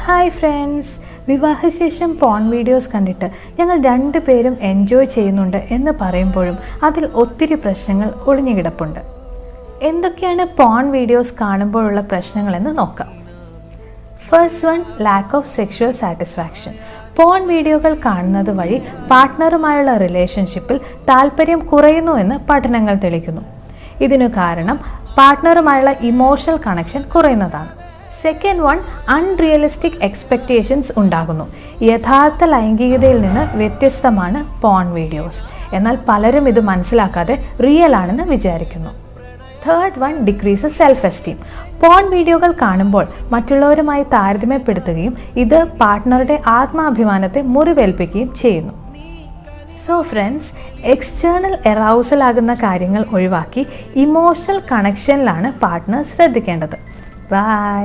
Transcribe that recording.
Hi friends, വിവാഹശേഷം porn videos കണ്ടിട്ട് ഞങ്ങൾ രണ്ടുപേരും എൻജോയ് ചെയ്യുന്നുണ്ട് എന്ന് പറയുമ്പോഴും അതിൽ ഒത്തിരി പ്രശ്നങ്ങൾ ഒളിഞ്ഞു കിടപ്പുണ്ട്. എന്തൊക്കെയാണ് പോൺ വീഡിയോസ് കാണുമ്പോഴുള്ള പ്രശ്നങ്ങളെന്ന് നോക്കാം. First one, lack of sexual satisfaction. Porn വീഡിയോകൾ കാണുന്നത് വഴി പാർട്ട്ണറുമായുള്ള റിലേഷൻഷിപ്പിൽ താല്പര്യം കുറയുന്നു എന്ന് പഠനങ്ങൾ തെളിയിക്കുന്നു. ഇതിനു കാരണം പാർട്ട്ണറുമായുള്ള ഇമോഷണൽ കണക്ഷൻ കുറയുന്നതാണ്. സെക്കൻഡ് വൺ, അൺറിയലിസ്റ്റിക് എക്സ്പെക്റ്റേഷൻസ് ഉണ്ടാകുന്നു. യഥാർത്ഥ ലൈംഗികതയിൽ നിന്ന് വ്യത്യസ്തമാണ് പോൺ വീഡിയോസ്. എന്നാൽ പലരും ഇത് മനസ്സിലാക്കാതെ റിയൽ ആണെന്ന് വിചാരിക്കുന്നു. Third one, decreases self esteem. Porn വീഡിയോകൾ കാണുമ്പോൾ മറ്റുള്ളവരുമായി താരതമ്യപ്പെടുത്തുകയും ഇത് പാർട്ട്ണറുടെ ആത്മാഭിമാനത്തെ മുറിവേൽപ്പിക്കുകയും ചെയ്യുന്നു. സോ ഫ്രണ്ട്സ്, എക്സ്റ്റേണൽ എറൗസൽ ആകുന്ന കാര്യങ്ങൾ ഒഴിവാക്കി ഇമോഷണൽ കണക്ഷനിലാണ് പാർട്ട്ണർ ശ്രദ്ധിക്കേണ്ടത്. ബൈ.